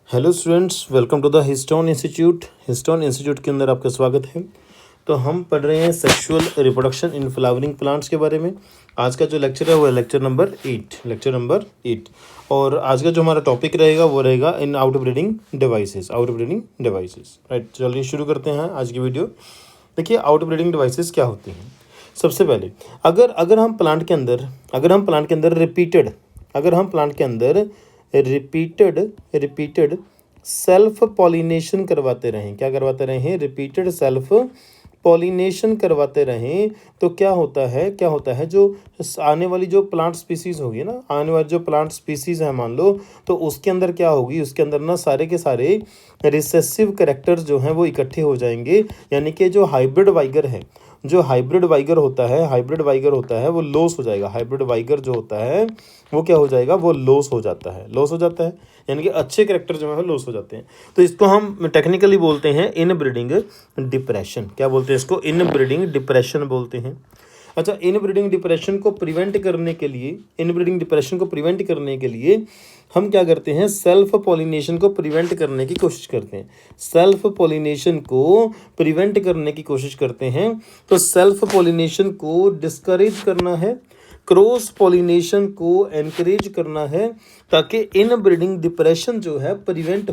Hello students, welcome to the Histone institute. Histone institute के अंदर आपका स्वागत है। तो हम पढ़ रहे हैं sexual reproduction in flowering plants के बारे में। आज का जो लेक्चर है वो है लेक्चर नंबर 8। और आज का जो हमारा टॉपिक रहेगा वो रहेगा इन आउटब्रीडिंग डिवाइसेस। राइट, चलिए शुरू करते हैं आज की वीडियो। देखिए, आउटब्रीडिंग डिवाइसेस क्या होती हैं। सबसे पहले अगर हम प्लांट के अंदर रिपीटेड सेल्फ पॉलिनेशन करवाते रहें। क्या करवाते रहें? रिपीटेड सेल्फ पॉलिनेशन करवाते रहें तो क्या होता है जो आने वाली जो प्लांट स्पीसीज होगी ना, आने वाली जो प्लांट स्पीसीज है मान लो, तो उसके अंदर क्या होगी, उसके अंदर ना सारे के सारे रिसेसिव कैरेक्टर्स जो हैं वो इकट्ठे हो जाएंगे। यानी कि जो हाइब्रिड वाइगर होता है वो लॉस हो जाएगा। हाइब्रिड वाइगर जो होता है वो क्या हो जाएगा, वो लॉस हो जाता है। यानी कि अच्छे कैरेक्टर जो है लॉस हो जाते हैं। तो इसको हम टेक्निकली बोलते हैं इनब्रीडिंग डिप्रेशन। क्या बोलते हैं इसको? इनब्रीडिंग डिप्रेशन बोलते हैं। अच्छा, इनब्रीडिंग डिप्रेशन को प्रिवेंट करने के लिए हम क्या करते हैं? सेल्फ पॉलिनेशन को प्रिवेंट करने की कोशिश करते हैं। तो सेल्फ पॉलिनेशन को डिस्करेज करना है, क्रॉस पॉलिनेशन को एनकरेज करना है, ताकि इनब्रीडिंग डिप्रेशन जो है प्रिवेंट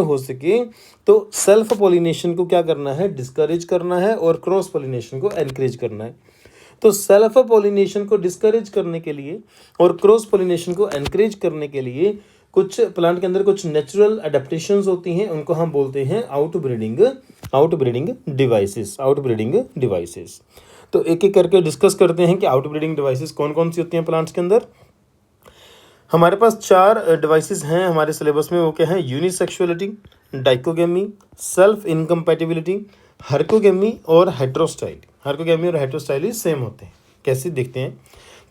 हो सके। तो सेल्फ पॉलिनेशन को क्या करना है? डिस्करेज करना है, और क्रॉस पॉलिनेशन को एनकरेज करना है। तो सेल्फ पॉलिनेशन को डिस्करेज करने के लिए और क्रॉस पॉलिनेशन को एनकरेज करने के लिए कुछ प्लांट के अंदर कुछ नेचुरल अडेप्टेशंस होती हैं, उनको हम बोलते हैं आउटब्रीडिंग डिवाइसेस। तो एक एक करके डिस्कस करते हैं कि आउटब्रीडिंग डिवाइसेस कौन कौन सी होती हैं प्लांट्स के अंदर। हमारे पास 4 डिवाइसेस हैं हमारे सिलेबस में। वो क्या है? यूनिसेक्सुअलिटी, डाइकोगेमी, सेल्फ इनकम्पैटिबिलिटी, हर्कोगेमी और हेटेरोस्टाइली सेम होते हैं। कैसे देखते हैं?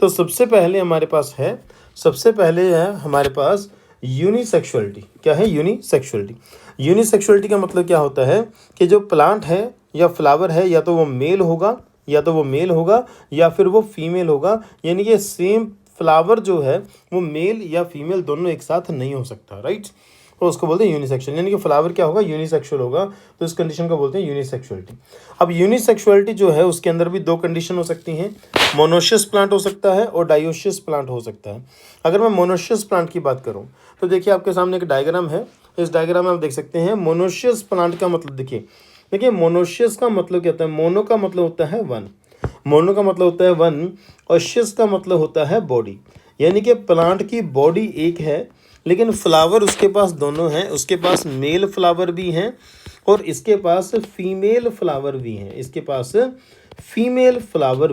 तो सबसे पहले है हमारे पास यूनिसेक्सुअलिटी। क्या है यूनिसेक्सुअलिटी का मतलब क्या होता है कि जो प्लांट है या फ्लावर है, या तो वो मेल होगा या फिर वो फीमेल होगा। यानी कि सेम फ्लावर जो है वो मेल या फीमेल दोनों एक साथ नहीं हो सकता। राइट, तो उसको बोलते हैं यूनिसेक्सुअल। यानी कि फ्लावर क्या होगा? यूनिसेक्सुअल होगा। तो इस कंडीशन को बोलते हैं यूनिसेक्सुअलिटी। अब यूनिसेक्सुअलिटी जो है उसके अंदर भी 2 कंडीशन हो सकती हैं। मोनोशियस प्लांट हो सकता है और डायोशियस प्लांट हो सकता है। अगर मैं मोनोशियस प्लांट की बात करूं तो देखिए, आपके सामने एक डायग्राम है। इस डायग्राम में आप देख सकते हैं मोनोशियस प्लांट का मतलब। देखिए मोनोशियस का मतलब क्या होता है? मोनो का मतलब होता है वन, और शियस का मतलब होता है बॉडी। यानी कि प्लांट की बॉडी एक है, लेकिन फ्लावर उसके पास दोनों हैं। उसके पास मेल फ्लावर भी हैं और इसके पास फीमेल फ्लावर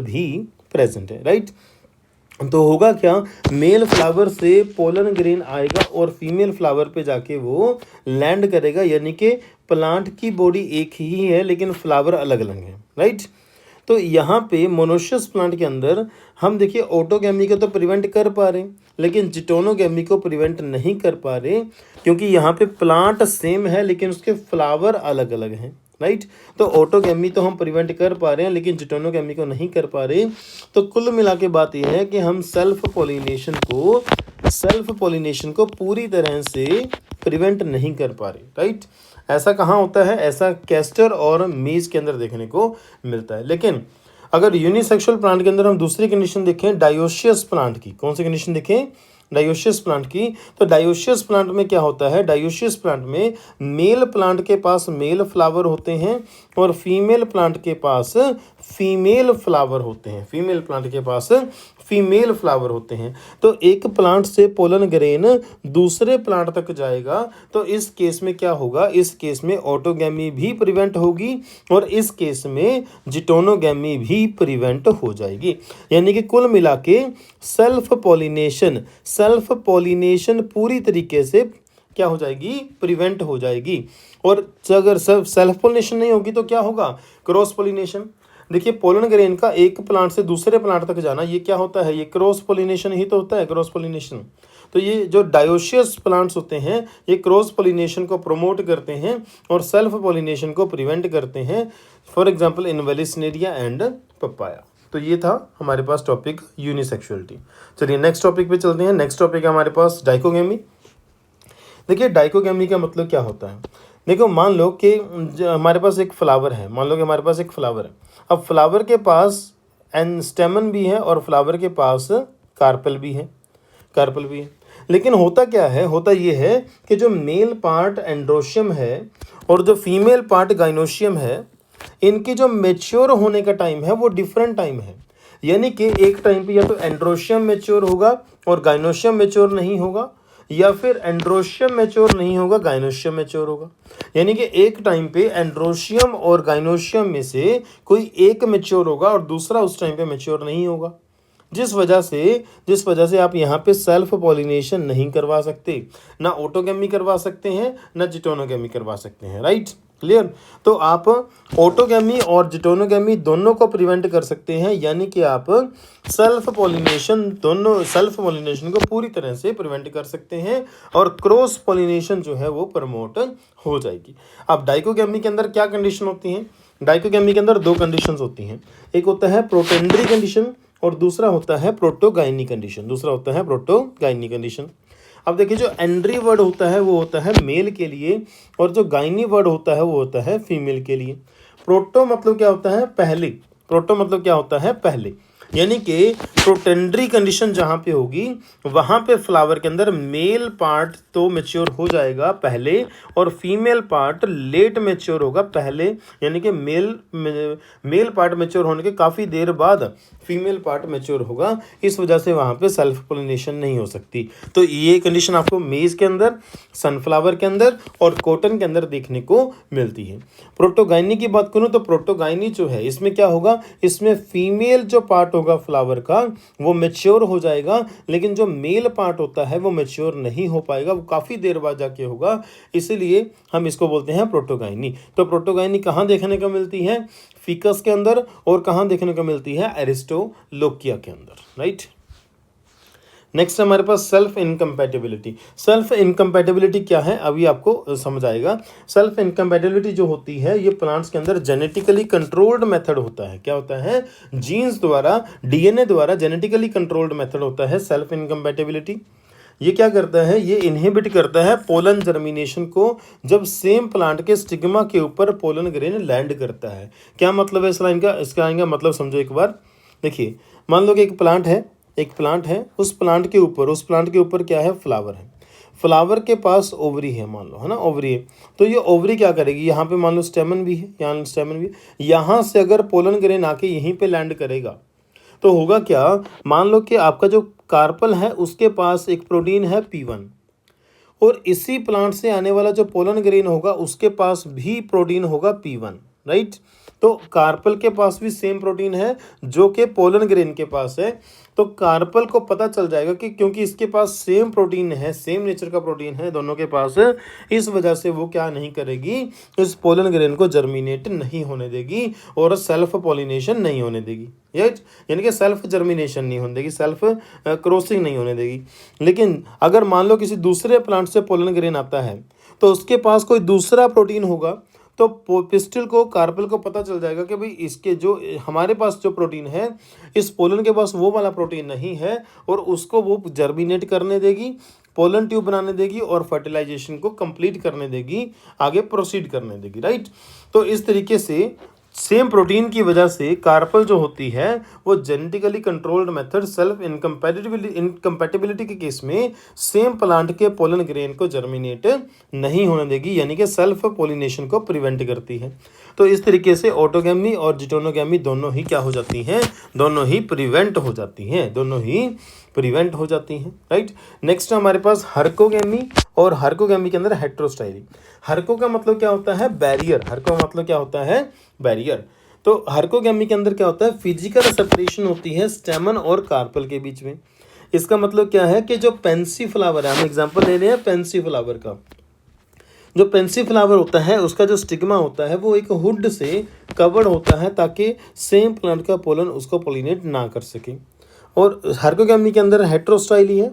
भी प्रेजेंट है। राइट, तो होगा क्या? मेल फ्लावर से पोलन ग्रेन आएगा और फीमेल फ्लावर पे जाके वो लैंड करेगा। यानी कि प्लांट की बॉडी एक ही है लेकिन फ्लावर अलग अलग है। राइट, तो यहाँ पे मोनोशियस प्लांट के अंदर हम देखिए ऑटोगैमी को तो प्रिवेंट कर पा रहे हैं, लेकिन जिटोनोगैमी को प्रिवेंट नहीं कर पा रहे, क्योंकि यहाँ पे प्लांट सेम है लेकिन उसके फ्लावर अलग अलग हैं। राइट, तो ऑटोगैमी तो हम प्रिवेंट कर पा रहे हैं लेकिन जिटोनोगैमी को नहीं कर पा रहे। तो कुल मिला के बात यह है कि हम सेल्फ पॉलिनेशन को पूरी तरह से प्रिवेंट नहीं कर पा रहे। राइट, ऐसा कहाँ होता है? ऐसा कैस्टर और मीज के अंदर देखने को मिलता है। लेकिन अगर यूनिसेक्सुअल प्लांट के अंदर हम दूसरी कंडीशन देखें, डायोशियस प्लांट की, कौन सी कंडीशन देखें? डायोशियस प्लांट की। तो डायोशियस प्लांट में क्या होता है? डायोशियस प्लांट में मेल प्लांट के पास मेल फ्लावर होते हैं और फीमेल प्लांट के पास फीमेल फ्लावर होते हैं। तो एक प्लांट से पोलन ग्रेन दूसरे प्लांट तक जाएगा, तो इस केस में क्या होगा? इस केस में ऑटोगैमी भी प्रिवेंट होगी और इस केस में जिटोनोगैमी भी प्रिवेंट हो जाएगी। यानी कि कुल मिला के सेल्फ पॉलिनेशन पूरी तरीके से क्या हो जाएगी? प्रिवेंट हो जाएगी। और अगर सेल्फ पॉलिनेशन नहीं होगी तो क्या होगा? Cross pollination. देखिए, पोलन ग्रेन का एक प्लांट से दूसरे प्लांट तक जाना, ये क्या होता है? ये क्रॉस पॉलिनेशन ही तो होता है, क्रॉस पॉलिनेशन। तो ये जो डायोशियस प्लांट्स होते हैं ये क्रॉस पॉलिनेशन को प्रमोट करते हैं और सेल्फ पॉलिनेशन को प्रिवेंट करते हैं। For example vallisneria and papaya. तो ये था हमारे पास टॉपिक यूनिसेक्सुअलिटी। चलिए नेक्स्ट टॉपिक पे चलते हैं। नेक्स्ट टॉपिक है हमारे पास डाइकोगेमी। देखिए डाइकोगेमी का मतलब क्या होता है। देखो मान लो कि हमारे पास एक फ्लावर है, मान लो कि हमारे पास एक फ्लावर है। अब फ्लावर के पास एंड स्टेमन भी है और फ्लावर के पास कार्पल भी है, कार्पल भी है। लेकिन होता क्या है, होता ये है कि जो मेल पार्ट एंड्रोशियम है और जो फीमेल पार्ट गाइनोशियम है, इनकी जो मेच्योर होने का टाइम है वो डिफरेंट टाइम है। यानी कि एक टाइम पे या तो एंड्रोशियम मेच्योर होगा और गाइनोशियम मेच्योर नहीं होगा, या फिर एंड्रोशियम मेच्योर नहीं होगा, गाइनोशियम मेच्योर होगा। यानी कि एक टाइम पे एंड्रोशियम और गाइनोशियम में से कोई एक मेच्योर होगा और दूसरा उस टाइम पे मेच्योर नहीं होगा। जिस वजह से आप यहाँ पे सेल्फ पॉलिनेशन नहीं करवा सकते, ना ऑटोगेमी करवा सकते हैं ना जिटोनोगेमी करवा सकते हैं। Right, clear. तो आप ऑटोगेमी और जिटोनोगेमी दोनों को प्रिवेंट कर सकते हैं, यानी कि आप सेल्फ पॉलिनेशन को पूरी तरह से प्रिवेंट कर सकते हैं और क्रॉस पॉलिनेशन जो है वो प्रमोट हो जाएगी। अब डाइकोगेमी के अंदर क्या कंडीशन होती हैं? डाइकोगेमी के अंदर दो कंडीशंस होती हैं। एक होता है प्रोटेंडरी कंडीशन और दूसरा होता है प्रोटोगाइनी कंडीशन। अब देखिए जो एंड्री वर्ड होता है वो होता है मेल के लिए और जो गाइनी वर्ड होता है वो होता है फीमेल के लिए। प्रोटो मतलब क्या होता है पहले, यानी कि प्रोटेंडरी कंडीशन जहाँ पे होगी वहाँ पे फ्लावर के अंदर मेल पार्ट तो मैच्योर हो जाएगा पहले और फीमेल पार्ट लेट मैच्योर होगा पहले। यानी कि मेल पार्ट मैच्योर होने के काफ़ी देर बाद फीमेल पार्ट मैच्योर होगा, इस वजह से वहाँ पे सेल्फ पोलिनेशन नहीं हो सकती। तो ये कंडीशन आपको मेज के अंदर, सनफ्लावर के अंदर और कॉटन के अंदर देखने को मिलती है। प्रोटोगाइनी की बात करूँ तो प्रोटोगाइनी जो है इसमें क्या होगा, इसमें फीमेल जो पार्ट होगा फ्लावर का वो मैच्योर हो जाएगा, लेकिन जो मेल पार्ट होता है वो मैच्योर नहीं हो पाएगा, वो काफ़ी देर बाद जाके होगा, इसीलिए हम इसको बोलते हैं प्रोटोगाइनी। तो प्रोटोगाइनी कहाँ देखने को मिलती है? फीकस के अंदर, और कहाँ देखने को मिलती है? एरिस्टोलोकिया के अंदर। राइट, नेक्स्ट हमारे पास सेल्फ इनकम्पैटिबिलिटी। सेल्फ इनकम्पैटिबिलिटी क्या है अभी आपको समझ आएगा। सेल्फ इनकम्पैटिबिलिटी जो होती है ये प्लांट्स के अंदर जेनेटिकली कंट्रोल्ड मेथड होता है। क्या होता है? जीन्स द्वारा, डीएनए द्वारा जेनेटिकली कंट्रोल्ड मेथड होता है सेल्फ इनकम्पैटिबिलिटी। ये क्या करता है? ये इनहिबिट करता है पोलन जर्मिनेशन को जब सेम प्लांट के स्टिग्मा के ऊपर पोलन ग्रेन लैंड करता है। क्या मतलब है इस लाइन का? इसका आएगा मतलब समझो एक बार। देखिए मान लो कि एक प्लांट है, उस प्लांट के ऊपर क्या है? फ्लावर है। फ्लावर के पास ओवरी है, मान लो, है ना, ओवरी है। तो ये ओवरी क्या करेगी? यहाँ पे मान लो स्टेमन भी है, यहाँ से अगर पोलन ग्रेन आके यहीं पे लैंड करेगा तो होगा क्या? मान लो कि आपका जो कार्पल है उसके पास एक प्रोटीन है P1 और इसी प्लांट से आने वाला जो पोलन ग्रेन होगा उसके पास भी प्रोटीन होगा P1। राइट, तो कार्पल के पास भी सेम प्रोटीन है जो कि पोलन ग्रेन के पास है। तो कार्पल को पता चल जाएगा कि क्योंकि इसके पास सेम प्रोटीन है, सेम नेचर का प्रोटीन है दोनों के पास, इस वजह से वो क्या नहीं करेगी? इस पोलन ग्रेन को जर्मिनेट नहीं होने देगी और सेल्फ पॉलिनेशन नहीं होने देगी। यानी कि सेल्फ जर्मिनेशन नहीं होने देगी, सेल्फ क्रॉसिंग नहीं होने देगी। लेकिन अगर मान लो किसी दूसरे प्लांट से पोलन ग्रेन आता है तो उसके पास कोई दूसरा प्रोटीन होगा, तो पिस्टिल को, कार्पल को पता चल जाएगा कि भाई इसके जो हमारे पास जो प्रोटीन है इस पोलन के पास वो वाला प्रोटीन नहीं है, और उसको वो जर्मिनेट करने देगी, पोलन ट्यूब बनाने देगी और फर्टिलाइजेशन को कंप्लीट करने देगी, आगे प्रोसीड करने देगी। राइट, तो इस तरीके से सेम प्रोटीन की वजह से कार्पल जो होती है वो genetically controlled method self incompatibility के केस में सेम प्लांट के पोलन ग्रेन को जर्मिनेट नहीं होने देगी, यानी कि सेल्फ पोलिनेशन को प्रिवेंट करती है। तो इस तरीके से ऑटोगैमी और जिटोनोगैमी दोनों ही क्या हो जाती हैं? दोनों ही प्रिवेंट हो जाती हैं। राइट, नेक्स्ट हमारे पास हर्कोगैमी, और हर्कोगैमी के अंदर हेट्रोस्टाइली। हर्को का मतलब क्या होता है? बैरियर। तो हर्कोगैमी के अंदर क्या होता है? फिजिकल सेपरेशन होती है स्टेमन और कार्पल के बीच में। इसका मतलब क्या है कि जो पेंसी फ्लावर है, हम एग्जांपल ले रहे हैं पेंसी फ्लावर का। जो पेंसी फ्लावर होता है उसका जो स्टिग्मा होता है वो एक हुड से कवर्ड होता है ताकि सेम प्लांट का पोलन उसको पोलिनेट ना कर सके। और हर्कोगैमी के अंदर हेट्रोस्टाइली है।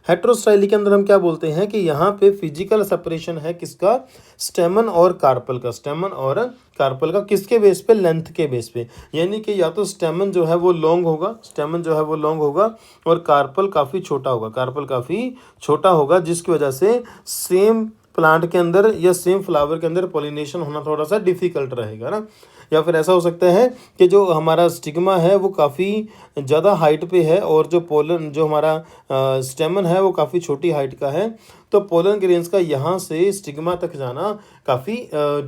हेटेरोस्टाइली के अंदर हम क्या बोलते हैं कि यहाँ पे फिजिकल सेपरेशन है किसका, स्टेमन और कार्पल का, स्टेमन और कार्पल का, किसके बेस पे, लेंथ के बेस पे। यानी कि या तो स्टेमन जो है वो लॉन्ग होगा, स्टेमन जो है वो लॉन्ग होगा और कार्पल काफ़ी छोटा होगा, कार्पल काफ़ी छोटा होगा, जिसकी वजह से सेम प्लांट के अंदर या सेम फ्लावर के अंदर पॉलिनेशन होना थोड़ा सा डिफिकल्ट रहेगा ना। या फिर ऐसा हो सकता है कि जो हमारा स्टिग्मा है वो काफ़ी ज़्यादा हाइट पे है और जो पोलन, जो हमारा स्टेमन है वो काफ़ी छोटी हाइट का है, तो पोलन ग्रेन्स का यहाँ से स्टिग्मा तक जाना काफ़ी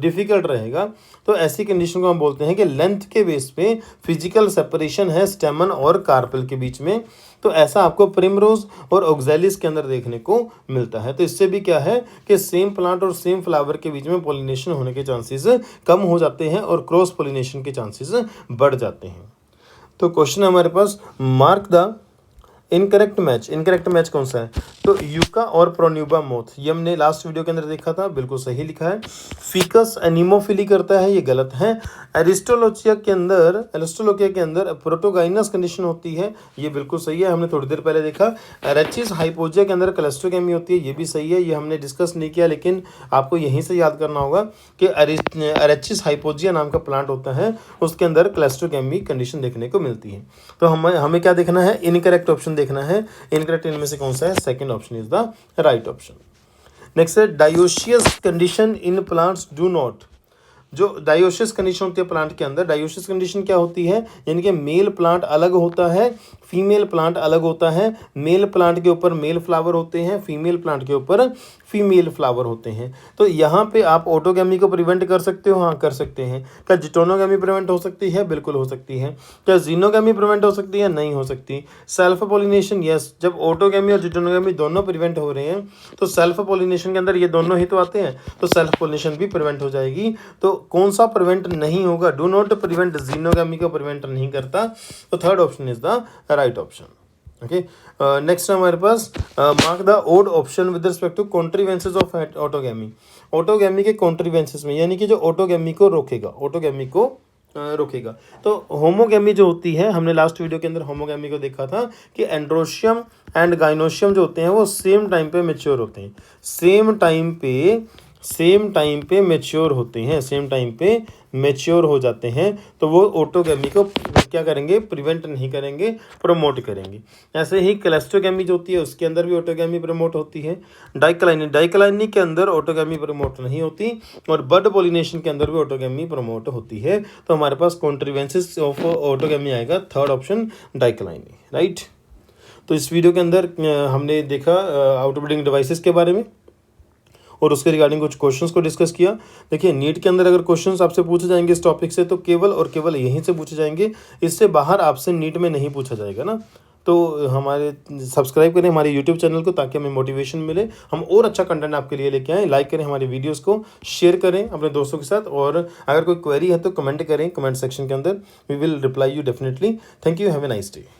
डिफ़िकल्ट रहेगा। तो ऐसी कंडीशन को हम बोलते हैं कि लेंथ के बेस पे फिजिकल सेपरेशन है स्टेमन और कार्पल के बीच में। तो ऐसा आपको प्रिमरोज और ऑक्जेलिस के अंदर देखने को मिलता है। तो इससे भी क्या है कि सेम प्लांट और सेम फ्लावर के बीच में पॉलिनेशन होने के चांसेस कम हो जाते हैं और क्रॉस पॉलिनेशन के चांसेस बढ़ जाते हैं। तो क्वेश्चन है हमारे पास, mark the incorrect match. Incorrect match कौन सा है, तो यूका और प्रोन्यूबा मोथ, ये हमने लास्ट वीडियो के अंदर देखा था, बिल्कुल सही लिखा है। फीकस एनीमोफिली करता है, ये गलत है। एरिस्टोलोचिया के अंदर प्रोटोगाइनस कंडीशन होती है, ये बिल्कुल सही है, हमने थोड़ी देर पहले देखा। एरेचिस हाइपोजिया के अंदर क्लस्ट्रोगेमी होती है, ये भी सही है, ये हमने डिस्कस नहीं किया, लेकिन आपको यहीं से याद करना होगा कि एरेचिस हाइपोजिया नाम का प्लांट होता है, उसके अंदर क्लस्ट्रोगेमी कंडीशन देखने को मिलती है। तो हमें क्या देखना है, इनकरेक्ट ऑप्शन देखना है। इनकरेक्ट इनमें से कौन सा है, second option is the right option. Next है dioecious condition in plants do not. जो डायोशियस कंडीशन होती है प्लांट के अंदर, डायोशियस कंडीशन क्या होती है, यानी कि मेल प्लांट अलग होता है, फीमेल प्लांट अलग होता है। मेल प्लांट के ऊपर मेल फ्लावर होते हैं, फीमेल प्लांट के ऊपर फीमेल फ्लावर होते हैं। तो यहाँ पे आप ऑटोगैमी को प्रिवेंट कर सकते हो, हाँ कर सकते हैं। क्या जिटोनोगैमी प्रिवेंट हो सकती है, बिल्कुल हो सकती है। क्या जीनोगैमी प्रिवेंट हो सकती है, नहीं हो सकती। सेल्फ पॉलिनेशन, यस, जब ऑटोगैमी और जिटोनोगैमी दोनों प्रिवेंट हो रहे हैं तो सेल्फ पॉलिनेशन के अंदर ये दोनों ही तो आते हैं, तो सेल्फ पॉलिनेशन भी प्रिवेंट हो जाएगी। तो कौन सा प्रिवेंट नहीं होगा, डू नॉट प्रिवेंट, जीनोगैमी को प्रिवेंट नहीं करता, तो third option is the right option. Okay, next हमारे पास, mark the odd option with respect to contrivances of autogamy. Autogamy के कॉन्ट्रीवेंसेस में, यानी कि जो ऑटोगैमी को रोकेगा, ऑटोगैमी को रोकेगा। तो होमोगैमी जो होती है, हमने लास्ट वीडियो के अंदर होमोगैमी को देखा था कि एंड्रोशियम एंड गाइनोशियम जो होते हैं वो सेम टाइम पे मैच्योर होते हैं, सेम टाइम पे मैच्योर होते हैं, सेम टाइम पे मैच्योर हो जाते हैं। तो वो ऑटोगैमी को क्या करेंगे, प्रिवेंट नहीं करेंगे, प्रमोट करेंगे। ऐसे ही क्लस्ट्रोगैमी जो होती है उसके अंदर भी ऑटोगैमी प्रमोट होती है। डाइकलाइनी के अंदर ऑटोगैमी प्रमोट नहीं होती और बड पॉलिनेशन के अंदर भी ऑटोगैमी प्रमोट होती है। तो हमारे पास कॉन्ट्रीवेंसेस ऑफ ऑटोगैमी आएगा, थर्ड ऑप्शन डाइकलाइनी, राइट। तो इस वीडियो के अंदर हमने देखा आउटब्रीडिंग डिवाइसेस के बारे में और उसके रिगार्डिंग कुछ क्वेश्चंस को डिस्कस किया। देखिए, नीट के अंदर अगर क्वेश्चंस आपसे पूछे जाएंगे इस टॉपिक से तो केवल और केवल यहीं से पूछे जाएंगे, इससे बाहर आपसे नीट में नहीं पूछा जाएगा ना। तो हमारे सब्सक्राइब करें हमारे यूट्यूब चैनल को, ताकि हमें मोटिवेशन मिले, हम और अच्छा कंटेंट आपके लिए लेके आएँ। लाइक करें हमारे वीडियोस को, शेयर करें अपने दोस्तों के साथ, और अगर कोई क्वेरी है तो कमेंट करें कमेंट सेक्शन के अंदर, we will reply you definitely. Thank you, have a nice day.